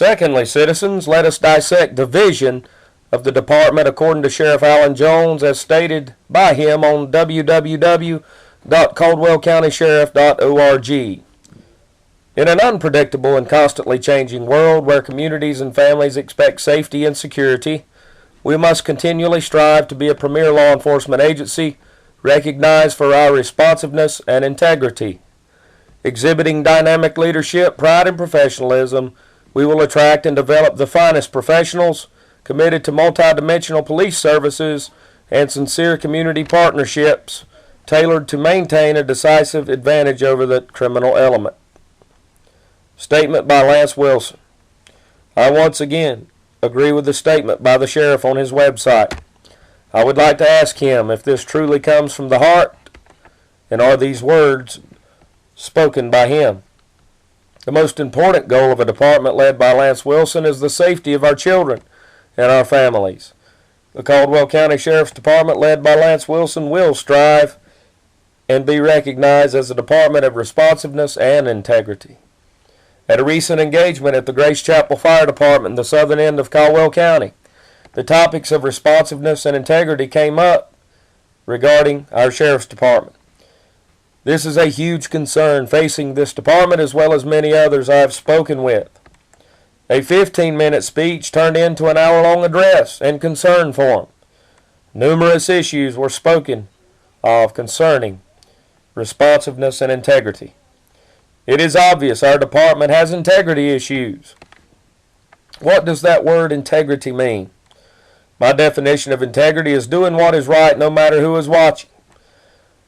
Secondly, citizens, let us dissect the vision of the department according to Sheriff Alan Jones as stated by him on www.caldwellcountysheriff.org. In an unpredictable and constantly changing world where communities and families expect safety and security, we must continually strive to be a premier law enforcement agency recognized for our responsiveness and integrity. Exhibiting dynamic leadership, pride, and professionalism, we will attract and develop the finest professionals committed to multidimensional police services and sincere community partnerships tailored to maintain a decisive advantage over the criminal element. Statement by Lance Wilson. I once again agree with the statement by the sheriff on his website. I would like to ask him if this truly comes from the heart, and are these words spoken by him. The most important goal of a department led by Lance Wilson is the safety of our children and our families. The Caldwell County Sheriff's Department led by Lance Wilson will strive and be recognized as a department of responsiveness and integrity. At a recent engagement at the Grace Chapel Fire Department in the southern end of Caldwell County, the topics of responsiveness and integrity came up regarding our Sheriff's Department. This is a huge concern facing this department as well as many others I have spoken with. A 15-minute speech turned into an hour-long address and concern forum. Numerous issues were spoken of concerning responsiveness and integrity. It is obvious our department has integrity issues. What does that word integrity mean? My definition of integrity is doing what is right no matter who is watching.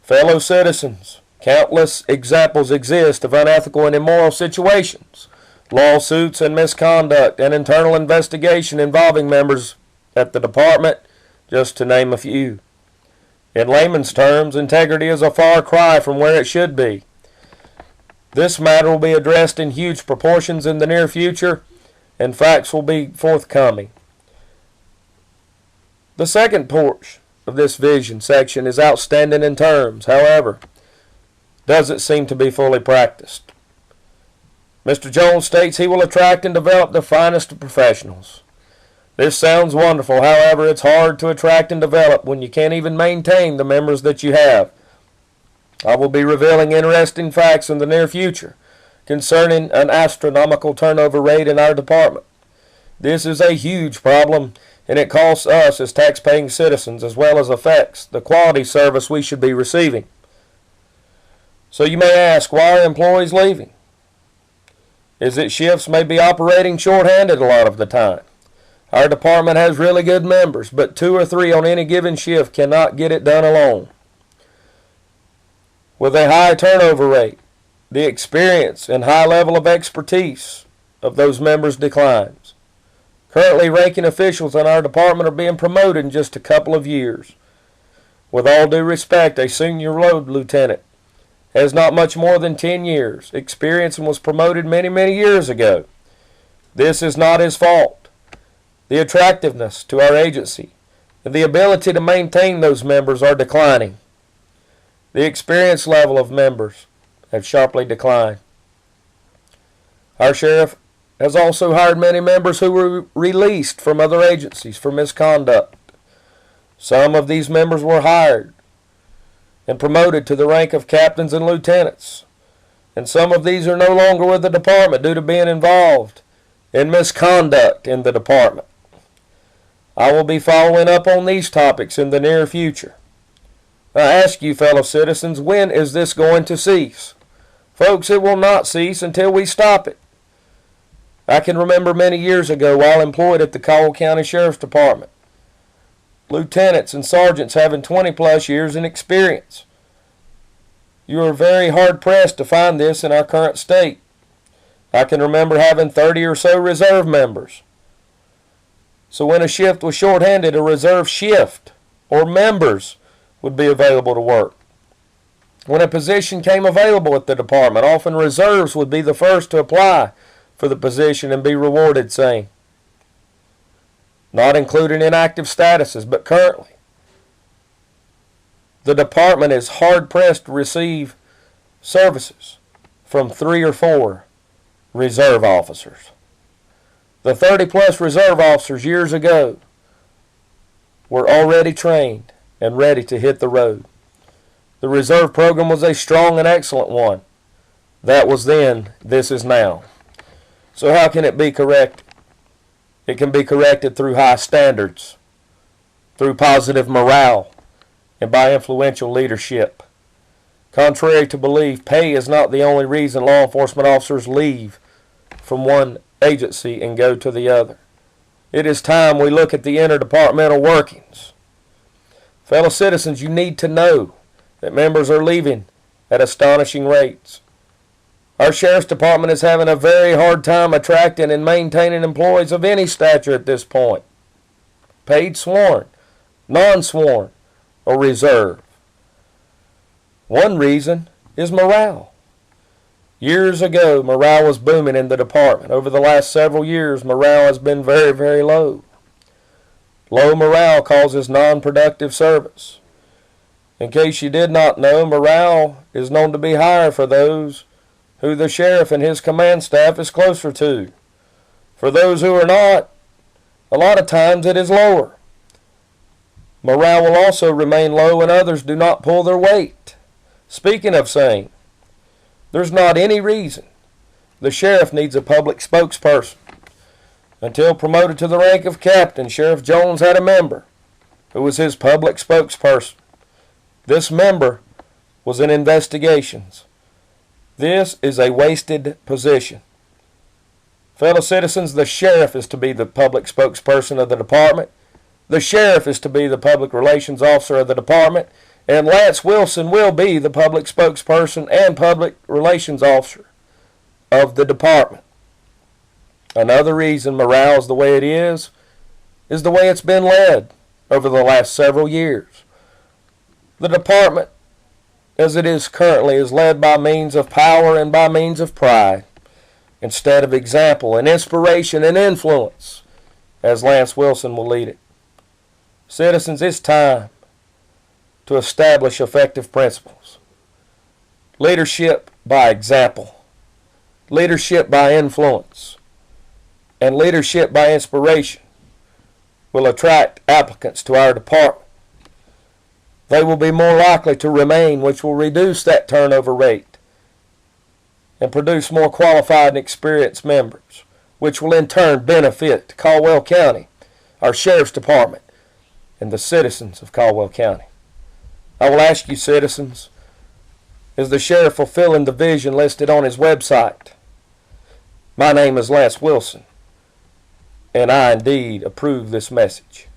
Fellow citizens, countless examples exist of unethical and immoral situations, lawsuits and misconduct, and internal investigation involving members at the department, just to name a few. In layman's terms, integrity is a far cry from where it should be. This matter will be addressed in huge proportions in the near future, and facts will be forthcoming. The second portion of this vision section is outstanding in terms, however, doesn't seem to be fully practiced. Mr. Jones states he will attract and develop the finest of professionals. This sounds wonderful, however, it's hard to attract and develop when you can't even maintain the members that you have. I will be revealing interesting facts in the near future concerning an astronomical turnover rate in our department. This is a huge problem, and it costs us as tax-paying citizens as well as affects the quality service we should be receiving. So you may ask, why are employees leaving? Is it shifts may be operating short-handed a lot of the time? Our department has really good members, but 2 or 3 on any given shift cannot get it done alone. With a high turnover rate, the experience and high level of expertise of those members declines. Currently, ranking officials in our department are being promoted in just a couple of years. With all due respect, a senior road lieutenant has not much more than 10 years experience and was promoted many years ago. This is not his fault. The attractiveness to our agency and the ability to maintain those members are declining. The experience level of members have sharply declined. Our sheriff has also hired many members who were released from other agencies for misconduct. Some of these members were hired and promoted to the rank of captains and lieutenants, and some of these are no longer with the department due to being involved in misconduct in the department. I will be following up on these topics in the near future. I ask you, fellow citizens, when is this going to cease? Folks, it will not cease until we stop it. I can remember many years ago while employed at the Caldwell County Sheriff's Department, lieutenants and sergeants having 20-plus years in experience. You are very hard-pressed to find this in our current state. I can remember having 30 or so reserve members. So when a shift was shorthanded, a reserve shift or members would be available to work. When a position came available at the department, often reserves would be the first to apply for the position and be rewarded same. Not including inactive statuses, but currently, the department is hard-pressed to receive services from 3 or 4 reserve officers. The 30-plus reserve officers years ago were already trained and ready to hit the road. The reserve program was a strong and excellent one. That was then, this is now. So how can it be corrected? It can be corrected through high standards, through positive morale, and by influential leadership. Contrary to belief, pay is not the only reason law enforcement officers leave from one agency and go to the other. It is time we look at the interdepartmental workings. Fellow citizens, you need to know that members are leaving at astonishing rates. Our Sheriff's Department is having a very hard time attracting and maintaining employees of any stature at this point. Paid sworn, non-sworn, or reserve. One reason is morale. Years ago, morale was booming in the department. Over the last several years, morale has been very, very low. Low morale causes non-productive service. In case you did not know, morale is known to be higher for those who the sheriff and his command staff is closer to. For those who are not, a lot of times it is lower. Morale will also remain low when others do not pull their weight. Speaking of same, there's not any reason the sheriff needs a public spokesperson. Until promoted to the rank of captain, Sheriff Jones had a member who was his public spokesperson. This member was in investigations. This is a wasted position. Fellow citizens, the sheriff is to be the public spokesperson of the department. The sheriff is to be the public relations officer of the department. And Lance Wilson will be the public spokesperson and public relations officer of the department. Another reason morale is the way it is the way it's been led over the last several years. The department, as it is currently, is led by means of power and by means of pride, instead of example and inspiration and influence, as Lance Wilson will lead it. Citizens, it's time to establish effective principles. Leadership by example, leadership by influence, and leadership by inspiration will attract applicants to our department. They will be more likely to remain, which will reduce that turnover rate and produce more qualified and experienced members, which will in turn benefit Caldwell County, our Sheriff's Department, and the citizens of Caldwell County. I will ask you, citizens, is the sheriff fulfilling the vision listed on his website? My name is Lance Wilson, and I indeed approve this message.